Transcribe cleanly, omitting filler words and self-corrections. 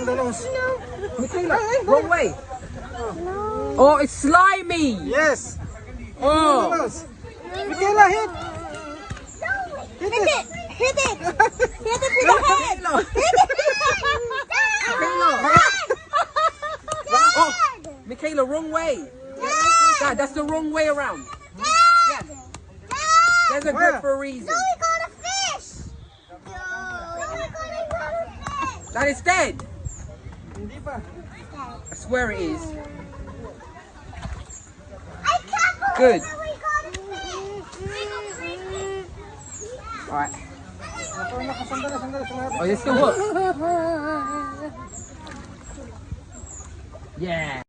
yung dalos. Michaela, wrong way. Oh, it's slimy. Yes. Oh. Dalos. Michaela, hit. Hit it. Hit it! Hit it with the head! Oh, Michaela, wrong way. Dad, that's the wrong way around. Dad! There's a grip for a reason. No, we got a fish! No, we got a fish! That is dead. Hindi pa. I swear it is. I can't believe Good. that we got a fish! Alright. Sandali. Oh, you still work? Yeah.